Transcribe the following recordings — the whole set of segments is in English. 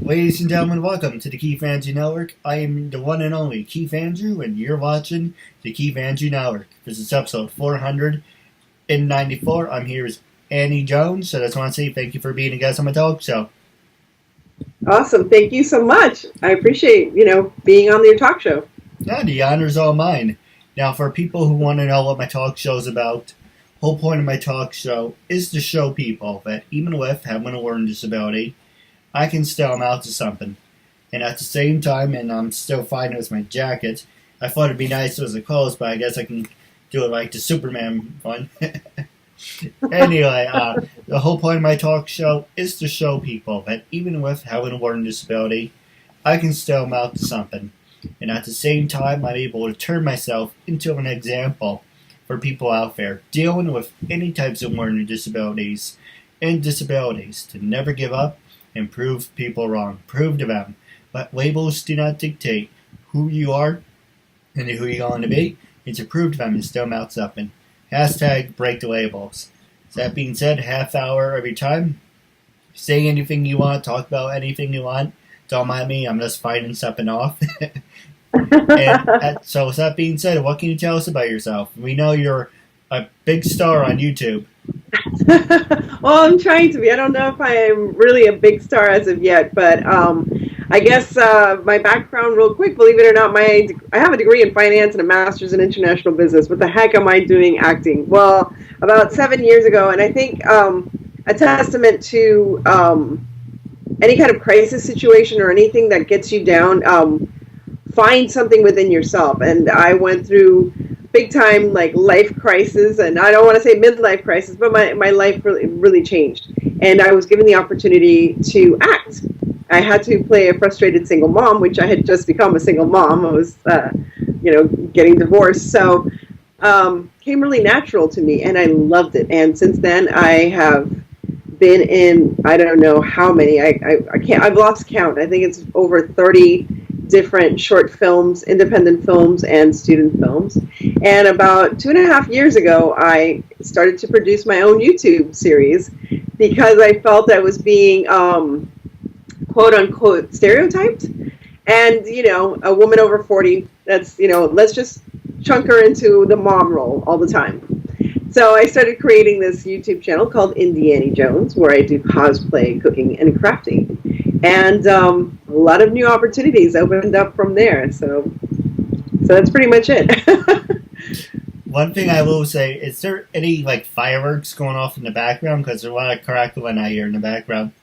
Ladies and gentlemen, welcome to the Keith Andrew Network. I am the one and only Keith Andrew, and you're watching the Keith Andrew Network. This is episode 494. I'm here with Annie Jones, so I just want to say thank you for being a guest on my talk show. Awesome. Thank you so much. I appreciate, being on your talk show. Yeah, the honor's all mine. Now, for people who want to know what my talk show is about, the whole point of my talk show is to show people that even with having a learning disability, I can still amount to something. And at the same time, and I'm still fighting with my jacket, I thought it'd be nice if it was a clothes, but I guess I can do it like the Superman one. Anyway, the whole point of my talk show is to show people that even with having a learning disability, I can still amount to something. And at the same time, I'm able to turn myself into an example for people out there dealing with any types of learning disabilities and disabilities to never give up and prove people wrong. Prove to them that labels do not dictate who you are and who you're going to be, and to prove to them and still amount to something. Hashtag break the labels. That being said, half hour every time. Say anything you want, talk about anything you want. Don't mind me, I'm just fighting something off. So with that being said, what can you tell us about yourself? We know you're a big star on YouTube. Well, I'm trying to be. I don't know if I am really a big star as of yet, but I guess my background real quick, believe it or not, I have a degree in finance and a master's in international business. What the heck am I doing acting? Well, about 7 years ago, and I think a testament to any kind of crisis situation or anything that gets you down, find something within yourself. And I went through big time life crisis, and I don't want to say midlife crisis, but my life really changed. And I was given the opportunity to act. I had to play a frustrated single mom, which I had just become a single mom. I was, getting divorced. So came really natural to me, and I loved it. And since then, I have been in, I don't know how many, I can't, I've lost count. I think it's over 30 different short films, independent films, and student films. And about 2.5 years ago, I started to produce my own YouTube series because I felt I was being quote unquote stereotyped. And, a woman over 40, that's, let's just chunk her into the mom role all the time. So I started creating this YouTube channel called Annie Jones, where I do cosplay, cooking, and crafting. And a lot of new opportunities opened up from there. So that's pretty much it. One thing I will say, is there any fireworks going off in the background? Because there's a lot of crackling I hear in the background.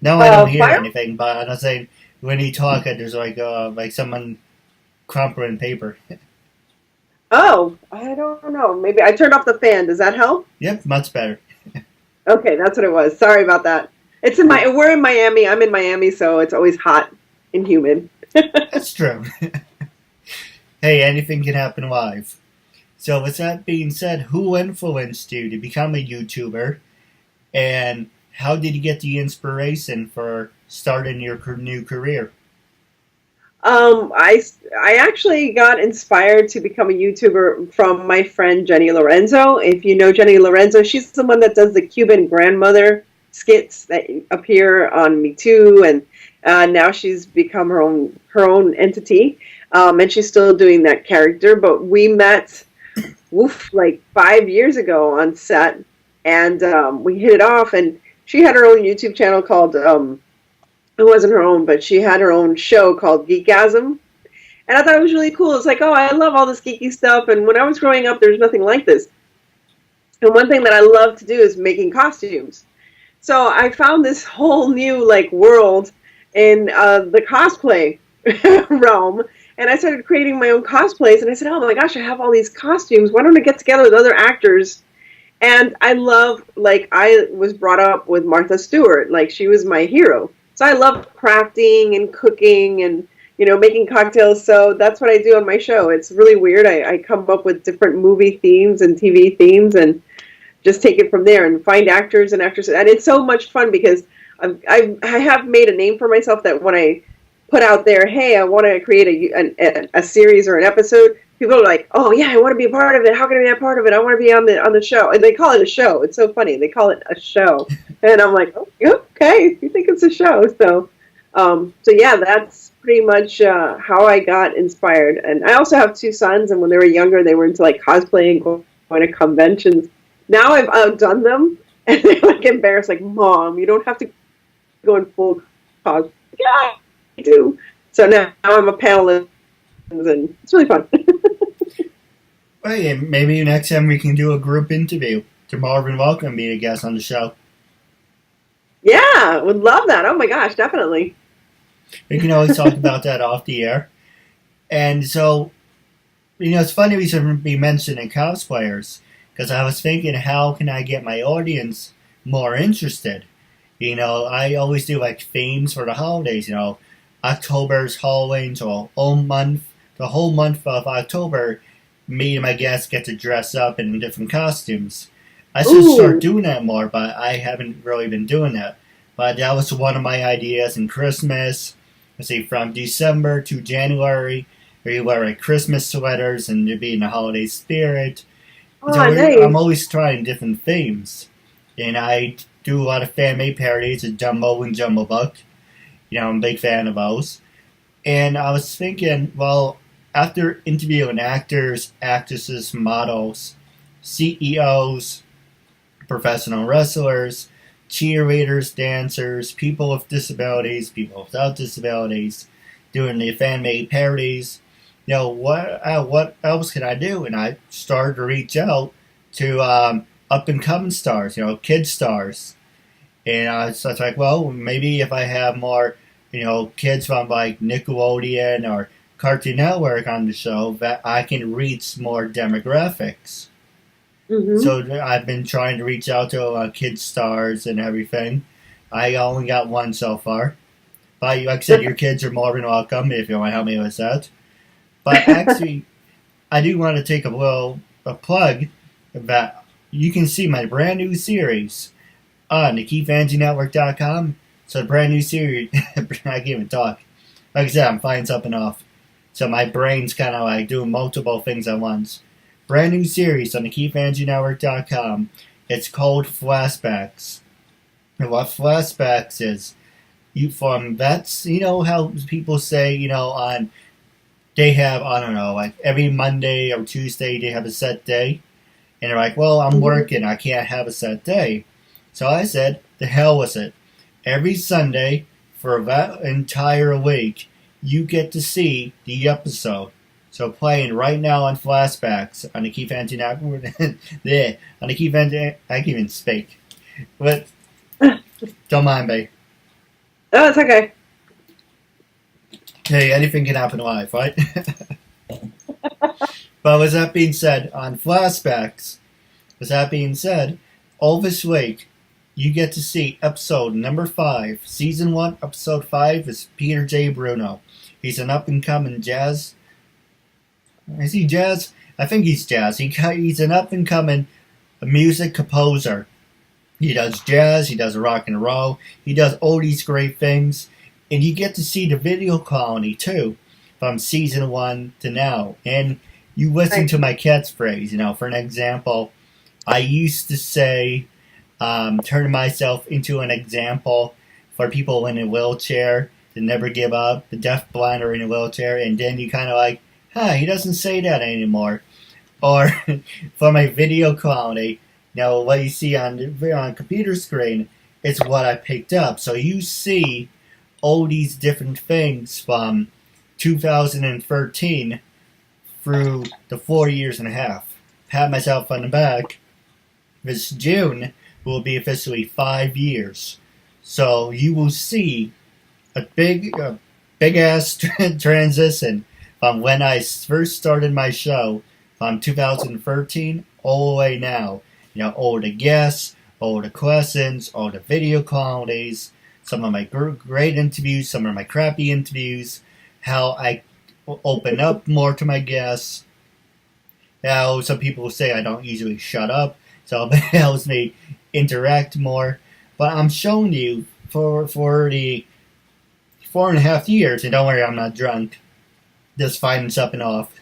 No, I don't hear anything, but I'm saying when you talk, there's like someone crumpling paper. Oh, I don't know. Maybe I turned off the fan. Does that help? Yep, much better. Okay, that's what it was. Sorry about that. We're in Miami. I'm in Miami, so it's always hot and humid. That's true. Hey, anything can happen live. So with that being said, who influenced you to become a YouTuber, and how did you get the inspiration for starting your new career? I actually got inspired to become a YouTuber from my friend Jenny Lorenzo. If you know Jenny Lorenzo, she's the one that does the Cuban grandmother skits that appear on Me Too, and now she's become her own entity, and she's still doing that character. But we met, 5 years ago on set, and we hit it off. And she had her own YouTube channel called it wasn't her own, but she had her own show called Geekasm. And I thought it was really cool. It's like, oh, I love all this geeky stuff. And when I was growing up, there was nothing like this. And one thing that I love to do is making costumes. So I found this whole new world in the cosplay realm. And I started creating my own cosplays. And I said, oh my gosh, I have all these costumes. Why don't I get together with other actors? And I love, I was brought up with Martha Stewart. She was my hero. So I love crafting and cooking and, making cocktails. So that's what I do on my show. It's really weird. I come up with different movie themes and TV themes and just take it from there and find actors and actresses. And it's so much fun because I have made a name for myself that when I put out there, hey, I want to create a series or an episode, people are like, oh yeah, I want to be a part of it. How can I be a part of it? I want to be on the show. And they call it a show. It's so funny. They call it a show. And I'm like, oh, okay, you think it's a show. So So yeah, that's pretty much how I got inspired. And I also have two sons, and when they were younger, they were into like cosplaying, going to conventions. Now I've outdone them, and they're like embarrassed, like, "Mom, you don't have to go in full cos." Yeah, I do. So now I'm a panelist, and it's really fun. Hey, maybe next time we can do a group interview. To Marvin, welcome be a guest on the show. Yeah, would love that. Oh my gosh, definitely. We can always talk about that off the air. And so, it's funny we should be mentioning cosplayers, because I was thinking, how can I get my audience more interested? I always do like themes for the holidays. October's Halloween, so the whole month of October, me and my guests get to dress up in different costumes. I should start doing that more, but I haven't really been doing that. But that was one of my ideas in Christmas. Let's see, from December to January, where you wear like Christmas sweaters and you be in the holiday spirit. Oh, So nice. I'm always trying different themes. And I do a lot of fan-made parodies of Dumbo and Jumbo Book. I'm a big fan of those. And I was thinking, well, after interviewing actors, actresses, models, CEOs, professional wrestlers, cheerleaders, dancers, people with disabilities, people without disabilities, doing the fan-made parodies, what else can I do? And I started to reach out to up-and-coming stars, kid stars. And so I was like, well, maybe if I have more, kids from like Nickelodeon or Cartoon Network on the show, that I can reach more demographics. Mm-hmm. So I've been trying to reach out to kid stars and everything. I only got one so far. But like I said, your kids are more than welcome if you want to help me with that. But actually, I do want to take a plug that you can see my brand new series on the KeithAndrewNetwork.com. So the brand new series, I can't even talk. Like I said, I'm flying something off. So my brain's kind of like doing multiple things at once. Brand new series on the KeithAndrewNetwork.com. It's called Flashbacks. And what Flashbacks is, from vets, how people say, they have, I don't know, like every Monday or Tuesday they have a set day. And they're like, well, I'm working, I can't have a set day. So I said, the hell with it. Every Sunday, for that entire week, you get to see the episode. So playing right now on Flashbacks on the Keith Andrew Network. On the Keith Andrew, I can't even speak. But don't mind me. Oh, it's okay. Hey, anything can happen live, right? But with that being said, on Flashbacks, all this week, you get to see episode number 5. Season 1, episode 5 is Peter J. Bruno. He's an up-and-coming jazz. Is he jazz? I think he's jazz. He's an up-and-coming music composer. He does jazz, he does rock and roll, he does all these great things. And you get to see the video quality, too, from season 1 to now. And you listen to my catchphrase, for an example, I used to say, turn myself into an example for people in a wheelchair to never give up, the deaf, blind, or in a wheelchair, and then you kind of like, he doesn't say that anymore. Or for my video quality, what you see on the computer screen is what I picked up. So you see all these different things from 2013 through the 4 years and a half. Pat myself on the back. This June will be officially 5 years. So you will see a big ass transition from when I first started my show from 2013 all the way now. All the guests, all the questions, all the video qualities, some of my great interviews, some of my crappy interviews, how I open up more to my guests, how some people say I don't usually shut up, so it helps me interact more. But I'm showing you for the 4.5 years, and don't worry, I'm not drunk, just fighting something off.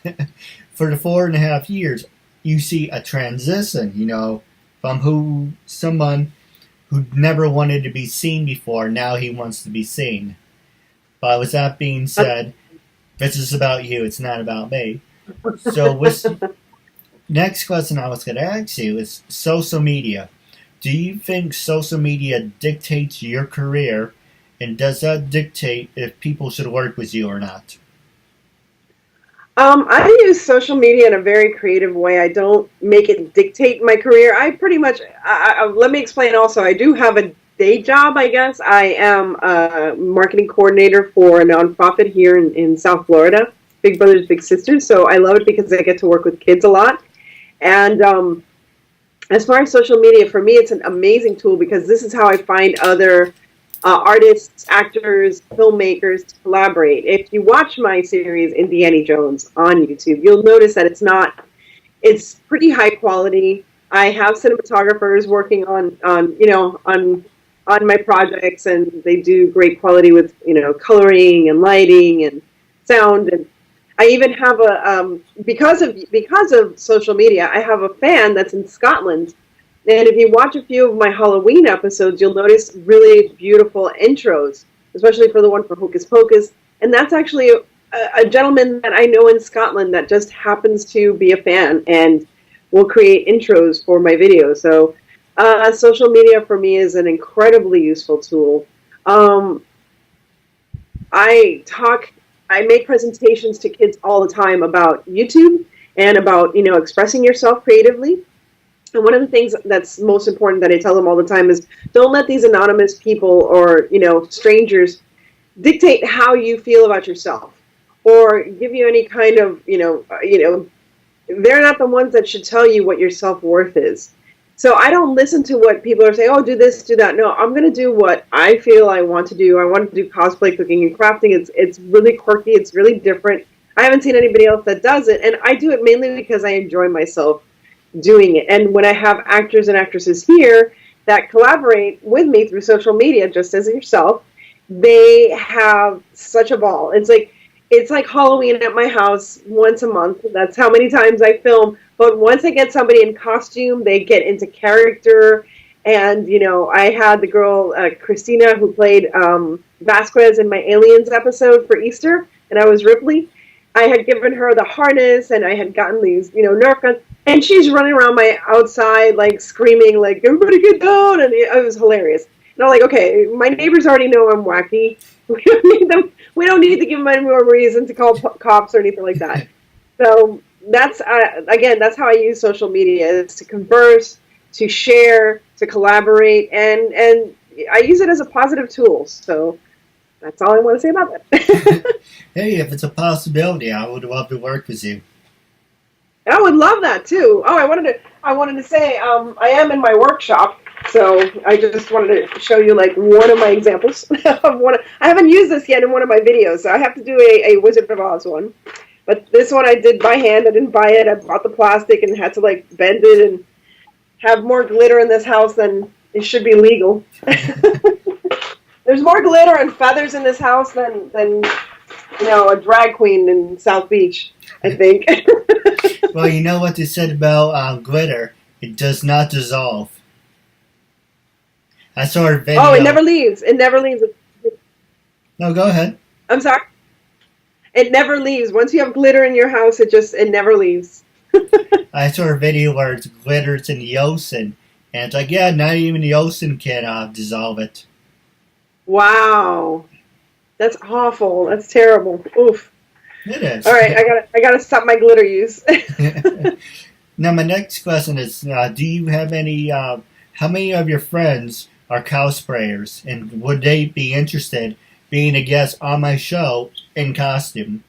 For the 4.5 years, you see a transition, from someone who never wanted to be seen before, now he wants to be seen. But with that being said, this is about you. It's not about me. So, with next question I was going to ask you is social media. Do you think social media dictates your career, and does that dictate if people should work with you or not? I use social media in a very creative way. I don't make it dictate my career. I pretty much, let me explain also, I do have a day job, I guess. I am a marketing coordinator for a nonprofit here in South Florida, Big Brothers Big Sisters. So I love it because I get to work with kids a lot. And as far as social media, for me, it's an amazing tool because this is how I find other artists, actors, filmmakers to collaborate. If you watch my series Indiana Jones on YouTube, you'll notice that it's pretty high quality. I have cinematographers working on my projects, and they do great quality with coloring and lighting and sound. And I even have because of social media, I have a fan that's in Scotland. And if you watch a few of my Halloween episodes, you'll notice really beautiful intros, especially for the one for Hocus Pocus. And that's actually a gentleman that I know in Scotland that just happens to be a fan and will create intros for my videos. So social media for me is an incredibly useful tool. I make presentations to kids all the time about YouTube and about expressing yourself creatively. And one of the things that's most important that I tell them all the time is don't let these anonymous people or, strangers dictate how you feel about yourself or give you any kind of, they're not the ones that should tell you what your self-worth is. So I don't listen to what people are saying, oh, do this, do that. No, I'm going to do what I feel I want to do. I want to do cosplay, cooking, and crafting. It's really quirky. It's really different. I haven't seen anybody else that does it. And I do it mainly because I enjoy myself doing it. And when I have actors and actresses here that collaborate with me through social media, just as yourself, they have such a ball. It's like Halloween at my house once a month. That's how many times I film. But once I get somebody in costume, they get into character. And, I had the girl, Christina, who played Vasquez in my Aliens episode for Easter, and I was Ripley. I had given her the harness, and I had gotten these, Nerf guns. And she's running around my outside, like, screaming, like, everybody get down! And it was hilarious. And I'm like, okay, my neighbors already know I'm wacky. We don't need to give them any more reason to call cops or anything like that. So that's, again, that's how I use social media, is to converse, to share, to collaborate, and I use it as a positive tool. So that's all I want to say about that. Hey, if it's a possibility, I would love to work with you. I would love that too. Oh, I wanted to say, I am in my workshop, so I just wanted to show you like one of my examples of one. I haven't used this yet in one of my videos, so I have to do a Wizard of Oz one. But this one I did by hand. I didn't buy it. I bought the plastic and had to like bend it and have more glitter in this house than it should be legal. There's more glitter and feathers in this house than a drag queen in South Beach, I think. Well, you know what they said about glitter? It does not dissolve. I saw a video. Oh, it never leaves. It never leaves. No, go ahead. I'm sorry? It never leaves. Once you have glitter in your house, it never leaves. I saw a video where it's glitter, it's in the ocean. And it's like, yeah, not even the ocean can dissolve it. Wow. That's awful. That's terrible. Oof. It is. All right, I gotta stop my glitter use. Now, my next question is: do you have any? How many of your friends are cosplayers, and would they be interested being a guest on my show in costume?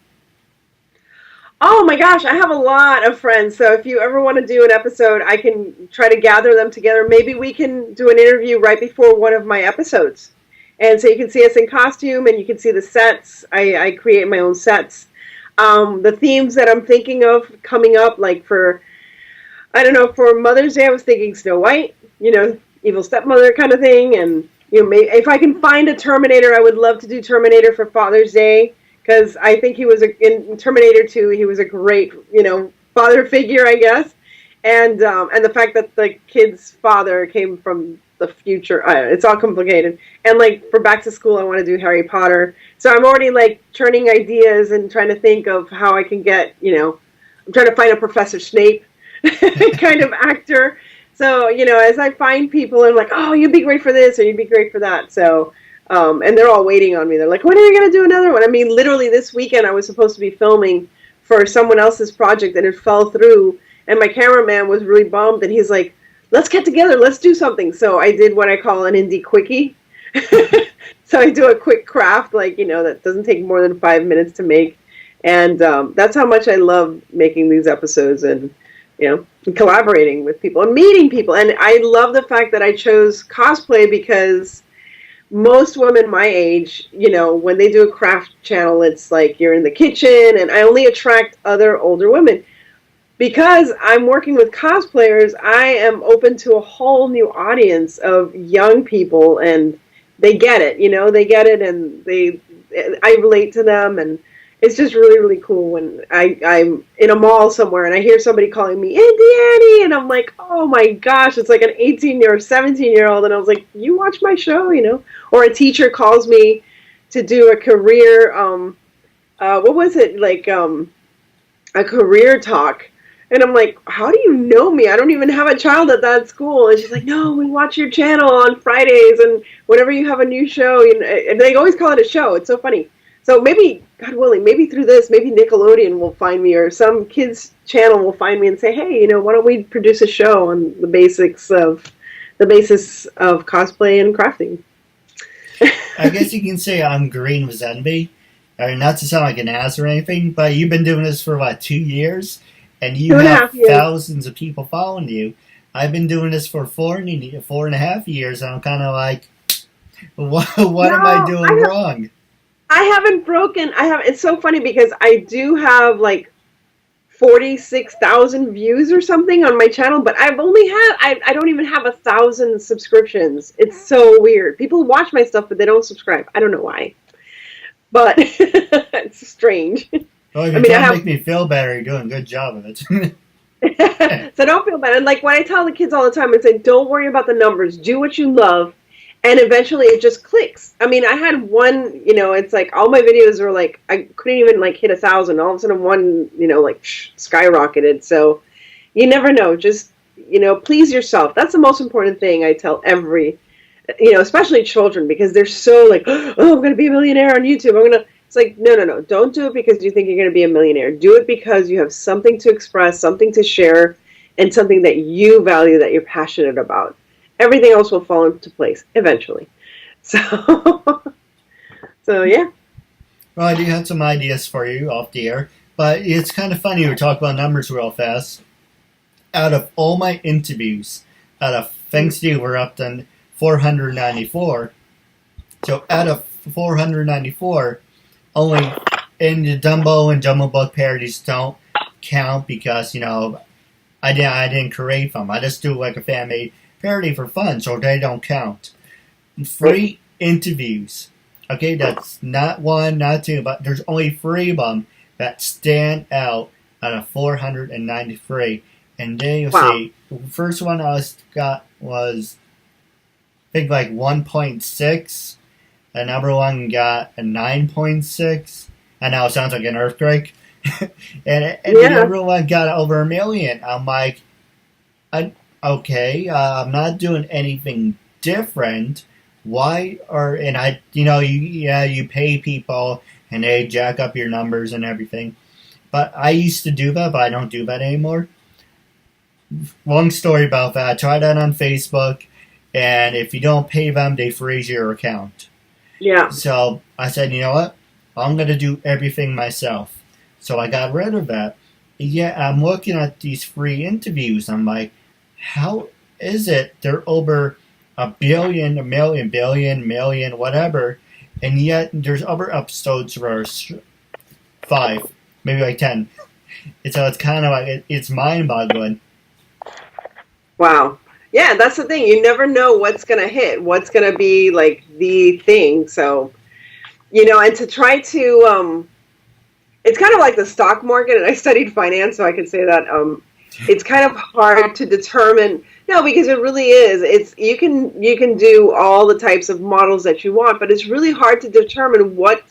Oh my gosh, I have a lot of friends. So if you ever want to do an episode, I can try to gather them together. Maybe we can do an interview right before one of my episodes. And so you can see us in costume, and you can see the sets. I create my own sets. The themes that I'm thinking of coming up, like for Mother's Day, I was thinking Snow White, evil stepmother kind of thing. And, maybe if I can find a Terminator, I would love to do Terminator for Father's Day, because I think he was, in Terminator 2, he was a great, father figure, I guess. And the fact that the kid's father came from the future. It's all complicated. And like for back to school, I want to do Harry Potter. So I'm already like churning ideas and trying to think of how I can get, I'm trying to find a Professor Snape kind of actor. So, as I find people, I'm like, oh, you'd be great for this or you'd be great for that. So, and they're all waiting on me. They're like, when are you going to do another one? I mean, literally this weekend I was supposed to be filming for someone else's project and it fell through. And my cameraman was really bummed and he's like, let's get together. Let's do something. So I did what I call an indie quickie. So I do a quick craft, like, that doesn't take more than 5 minutes to make. And that's how much I love making these episodes and, and collaborating with people and meeting people. And I love the fact that I chose cosplay because most women my age, when they do a craft channel, it's like you're in the kitchen, and I only attract other older women. Because I'm working with cosplayers, I am open to a whole new audience of young people, and they get it, they get it, and I relate to them, and it's just really, really cool when I'm in a mall somewhere and I hear somebody calling me Indie Annie, and I'm like, oh my gosh, it's like an 18-year or 17-year-old, and I was like, you watch my show, Or a teacher calls me to do a career, what was it, like a career talk. And I'm like, how do you know me? I don't even have a child at that school. And she's like, no, we watch your channel on Fridays, and whenever you have a new show, and they always call it a show. It's so funny. So maybe, God willing, maybe through this, maybe Nickelodeon will find me, or some kids' channel will find me and say, hey, why don't we produce a show on the basis of cosplay and crafting. I guess you can say I'm green with envy. I mean, not to sound like an ass or anything, but you've been doing this for, 2 years? And you have thousands of people following you. I've been doing this for 4.5 years, and I'm kind of like, what am I doing wrong? I haven't broken. It's so funny because I do have 46,000 views or something on my channel, but I don't even have 1,000 subscriptions. It's so weird. People watch my stuff, but they don't subscribe. I don't know why, but it's strange. Well, if you're trying to make me feel better, you're doing a good job of it. So don't feel bad. And when I tell the kids all the time, I say, don't worry about the numbers. Do what you love. And eventually it just clicks. I mean, I had one, it's like all my videos were I couldn't even hit 1,000. All of a sudden one, skyrocketed. So you never know. Just, please yourself. That's the most important thing I tell every, especially children, because they're so oh, I'm going to be a millionaire on YouTube. It's like, no. Don't do it because you think you're going to be a millionaire. Do it because you have something to express, something to share, and something that you value, that you're passionate about. Everything else will fall into place eventually. So yeah. Well, I do have some ideas for you off the air, but it's kind of funny we talk about numbers real fast. Out of all my interviews, thanks to you, we're up to 494. So out of 494, only in the Dumbo and Jumbo Book parodies don't count because, I didn't create them. I just do a fan-made parody for fun, so they don't count. Free interviews. Okay, that's not one, not two, but there's only 3 of them that stand out of 493. And then you'll see, the first one I got was, I think 1.6. Another one got a 9.6. And now it sounds like an earthquake. and the other one got over 1 million. I'm like, okay, I'm not doing anything different. Why you pay people and they jack up your numbers and everything. But I used to do that, but I don't do that anymore. Long story about that. I tried that on Facebook, and if you don't pay them, they freeze your account. Yeah. So I said, you know what? I'm going to do everything myself. So I got rid of that. Yeah, I'm looking at these free interviews. I'm like, how is it they're over 1 billion, 1 million, million, whatever, and yet there's other episodes where it's 5, maybe 10. And so it's kind of it's mind-boggling. Wow. Yeah, that's the thing. You never know what's going to hit, what's going to be the thing. So, and to try to, it's kind of like the stock market, and I studied finance, so I can say that it's kind of hard to determine. No, because it really is. It's you can do all the types of models that you want, but it's really hard to determine what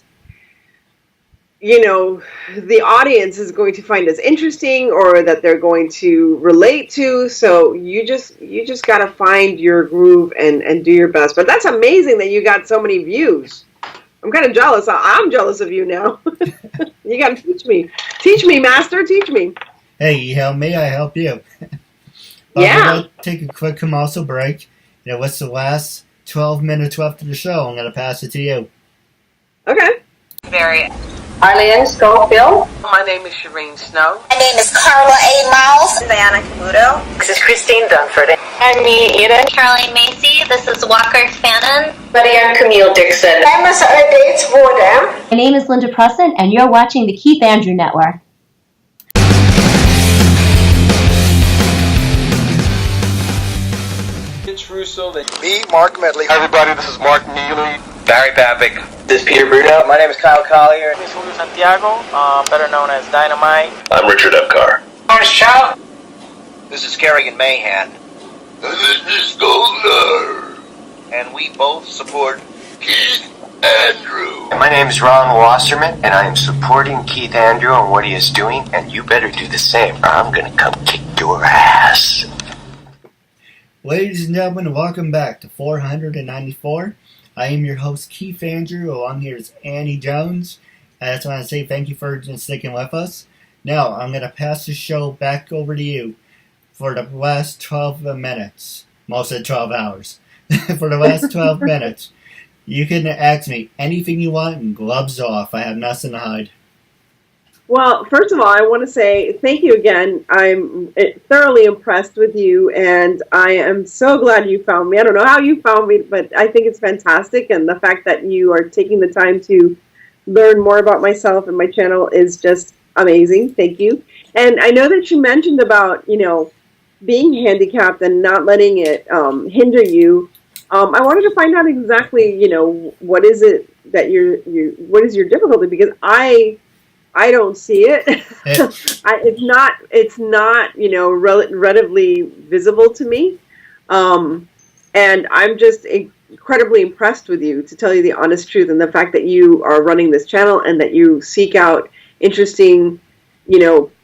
the audience is going to find as interesting or that they're going to relate to. So you just got to find your groove and do your best. But that's amazing that you got so many views. I'm kind of jealous. I'm jealous of you now. You got to teach me, master, teach me. Hey, you help me, I help you. Yeah. We're going to take a quick commercial break. What's the last 12 minutes left of the show? I'm going to pass it to you. Okay. Very. Arlene Schofield. My name is Shireen Snow. My name is Carla A. Miles. Diana Camuto. This is Christine Dunford. I'm Eden. Caroline Macy. This is Walker Fannin. Maria Camille Dixon. I'm Dates Warden. My name is Linda Preston, and you're watching the Keith Andrew Network. It's Russo. Me, Mark Medley. Hi everybody, this is Mark Neely. Barry Pavick. This is Peter Bruno. My name is Kyle Collier. This is Julio Santiago, better known as Dynamite. I'm Richard Epcar. Morris Chow. This is Kerrigan Mahan. This is Goldar. And we both support Keith Andrew. My name is Ron Wasserman, and I am supporting Keith Andrew and what he is doing, and you better do the same, or I'm going to come kick your ass. Ladies and gentlemen, welcome back to 494. I am your host, Keith Andrew. Along here is Annie Jones. I just want to say thank you for sticking with us. Now, I'm going to pass the show back over to you for the last 12 minutes. Most of 12 hours. For the last 12 minutes. You can ask me anything you want and gloves off. I have nothing to hide. Well, first of all, I want to say thank you again. I'm thoroughly impressed with you, and I am so glad you found me. I don't know how you found me, but I think it's fantastic, and the fact that you are taking the time to learn more about myself and my channel is just amazing. Thank you. And I know that you mentioned about, being handicapped and not letting it hinder you. I wanted to find out exactly, what is it that what is your difficulty? Because I don't see it. It's not, relatively visible to me. And I'm just incredibly impressed with you, to tell you the honest truth, and the fact that you are running this channel and that you seek out interesting,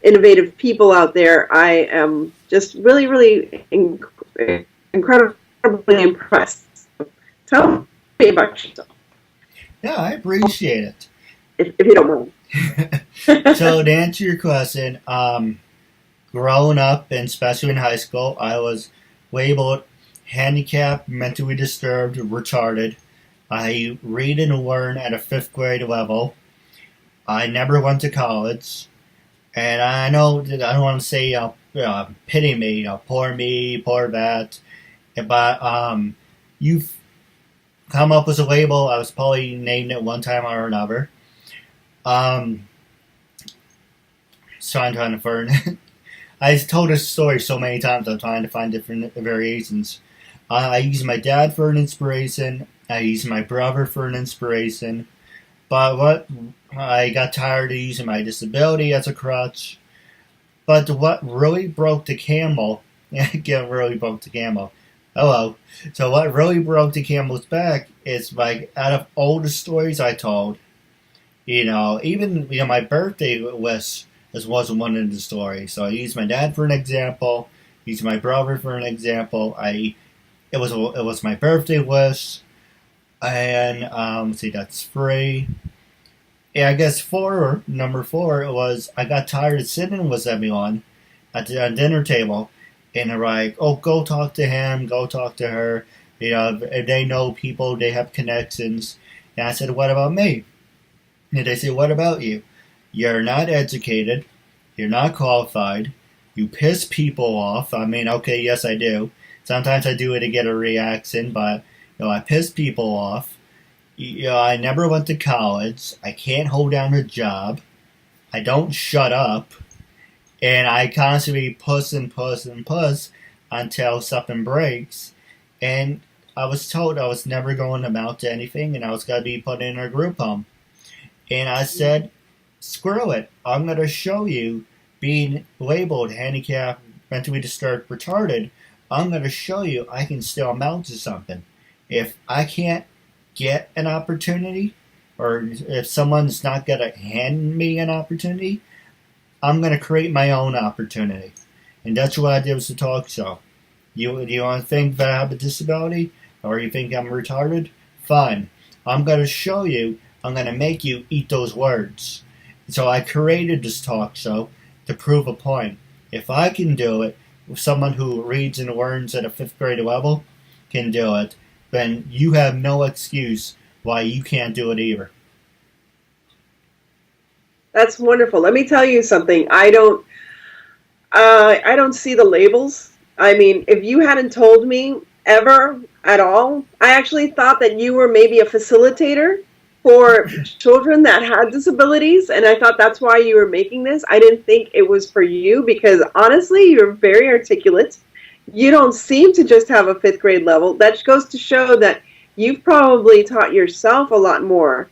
innovative people out there. I am just really, really incredibly impressed. Tell me about yourself. Yeah, I appreciate it. If you don't mind. So to answer your question, growing up, and especially in high school, I was labeled handicapped, mentally disturbed, retarded. I read and learn at a 5th grade level. I never went to college. And I know that I don't want to say pity me, poor that. But you've come up with a label. I was probably named it one time or another. So I'm trying to find. I've told this story so many times. I'm trying to find different variations. I use my dad for an inspiration. I use my brother for an inspiration. But I got tired of using my disability as a crutch. But what really broke the camel, really broke the camel. Hello. So what really broke the camel's back is, like, out of all the stories I told, even my birthday wish wasn't one of the stories. So I used my dad for an example, used my brother for an example. It was my birthday wish, and let's see, that's 3. Yeah, I guess number 4 was I got tired of sitting with everyone at the dinner table, and they're like, "Oh, go talk to him, go talk to her. If they know people, they have connections." And I said, "What about me?" And they say, "What about you? You're not educated. You're not qualified. You piss people off." I mean, okay, yes, I do. Sometimes I do it to get a reaction, but I piss people off. I never went to college. I can't hold down a job. I don't shut up. And I constantly push until something breaks. And I was told I was never going to amount to anything, and I was going to be put in a group home. And I said, screw it. I'm going to show you being labeled handicapped, mentally disturbed, retarded. I'm going to show you I can still amount to something. If I can't get an opportunity, or if someone's not going to hand me an opportunity, I'm going to create my own opportunity. And that's what I did with the talk show. You want to think that I have a disability? Or you think I'm retarded? Fine. I'm going to show you. I'm going to make you eat those words. So I created this talk show to prove a point. If I can do it, if someone who reads and learns at a 5th grade level can do it, then you have no excuse why you can't do it either. That's wonderful. Let me tell you something. I don't see the labels. I mean, if you hadn't told me ever at all, I actually thought that you were maybe a facilitator for children that had disabilities, and I thought that's why you were making this. I didn't think it was for you because, honestly, you're very articulate. You don't seem to just have a 5th grade level. That goes to show that you've probably taught yourself a lot more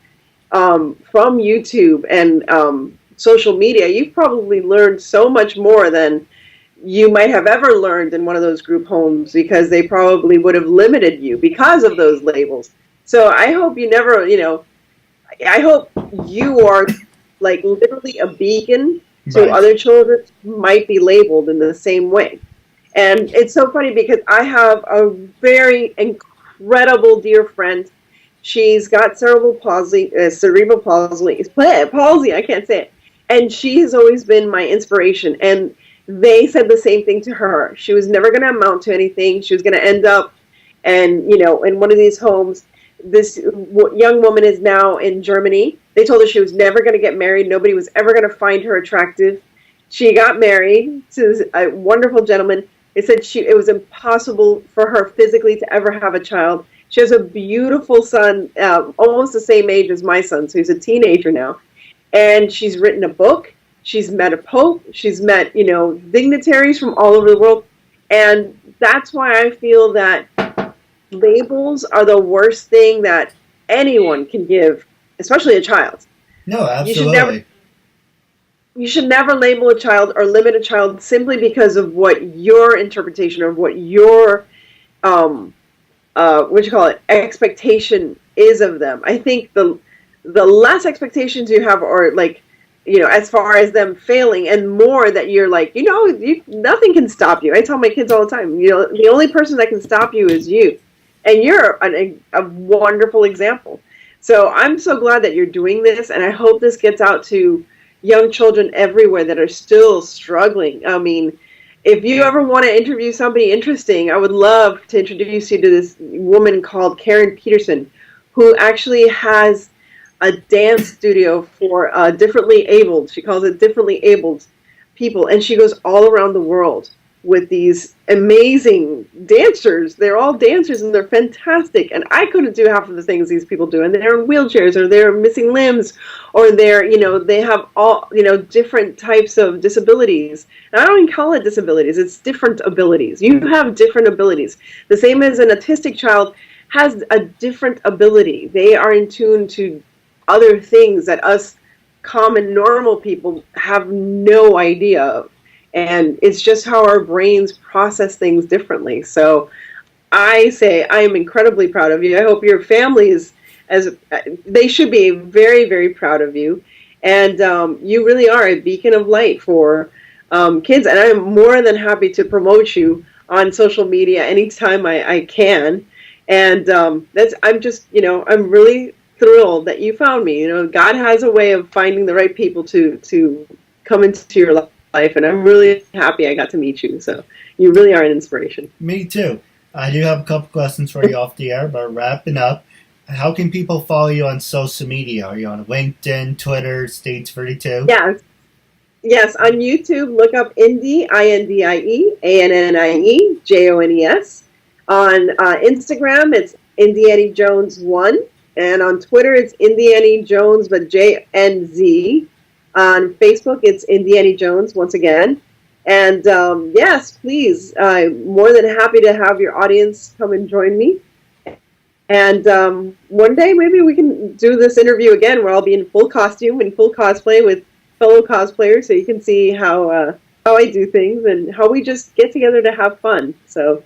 from YouTube and social media. You've probably learned so much more than you might have ever learned in one of those group homes because they probably would have limited you because of those labels. So I hope you never, I hope you are like literally a beacon to other children who might be labeled in the same way. And it's so funny because I have a very incredible dear friend. She's got cerebral palsy, I can't say it. And she has always been my inspiration. And they said the same thing to her. She was never going to amount to anything. She was going to end up in one of these homes. This young woman is now in Germany. They told her she was never going to get married. Nobody was ever going to find her attractive. She got married to a wonderful gentleman. They said it was impossible for her physically to ever have a child. She has a beautiful son, almost the same age as my son, so he's a teenager now. And she's written a book. She's met a pope. She's met, dignitaries from all over the world. And that's why I feel that labels are the worst thing that anyone can give, especially a child. No, absolutely. You should never label a child or limit a child simply because of what your interpretation of what your expectation is of them. I think the less expectations you have, or as far as them failing, and more that you're like, nothing can stop you. I tell my kids all the time, the only person that can stop you is you. And you're a wonderful example. So I'm so glad that you're doing this, and I hope this gets out to young children everywhere that are still struggling. I mean, if you ever want to interview somebody interesting, I would love to introduce you to this woman called Karen Peterson, who actually has a dance studio for differently abled. She calls it differently abled people, and she goes all around the world with these amazing dancers. They're all dancers and they're fantastic. And I couldn't do half of the things these people do. And they're in wheelchairs, or they're missing limbs, or they have all, different types of disabilities. And I don't even call it disabilities. It's different abilities. You have different abilities. The same as an autistic child has a different ability. They are in tune to other things that us common normal people have no idea of. And it's just how our brains process things differently. So I say I am incredibly proud of you. I hope your family they should be very, very proud of you. And you really are a beacon of light for kids. And I am more than happy to promote you on social media anytime I can. And I'm really thrilled that you found me. God has a way of finding the right people to come into your life. And I'm really happy I got to meet you. So you really are an inspiration. Me too. I do have a couple questions for you off the air, but wrapping up, how can people follow you on social media? Are you on LinkedIn, Twitter, Stage32? Yes, on YouTube, look up Indie, INDIE, ANNIE, JONES. On Instagram, it's Indiana Jones 1. And on Twitter, it's Indiana Jones, but JNZ. On Facebook, it's Indiana Jones once again. And yes, please, I'm more than happy to have your audience come and join me. And one day, maybe we can do this interview again where I'll be in full costume and full cosplay with fellow cosplayers, so you can see how how I do things and how we just get together to have fun. So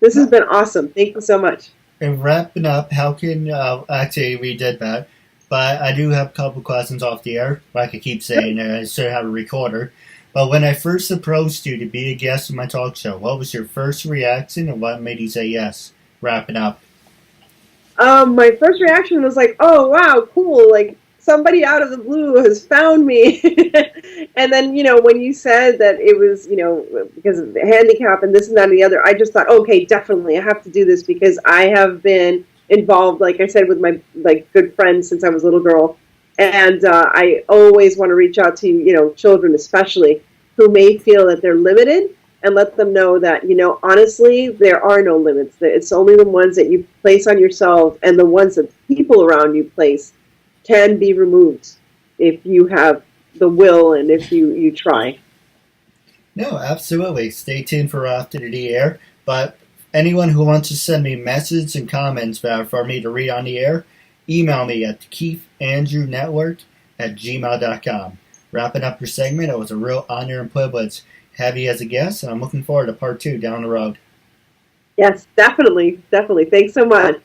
this has been awesome. Thank you so much. And wrapping up, how can actually we did that, but I do have a couple questions off the air. Like I keep saying, I still have a recorder. But when I first approached you to be a guest on my talk show, what was your first reaction and what made you say yes? Wrapping up. My first reaction was like, oh, wow, cool. Like, somebody out of the blue has found me. And then, when you said that it was, because of the handicap and this and that and the other, I just thought, okay, definitely, I have to do this because I have been involved, like I said, with my good friends since I was a little girl. And I always want to reach out to, children especially, who may feel that they're limited and let them know that, honestly, there are no limits. It's only the ones that you place on yourself and the ones that people around you place can be removed if you have the will and if you try. No, absolutely. Stay tuned for after the air. But anyone who wants to send me messages and comments for me to read on the air, email me at KeithAndrewNetwork@gmail.com. Wrapping up your segment, it was a real honor and privilege to have you as a guest, and I'm looking forward to part 2 down the road. Yes, definitely. Thanks so much.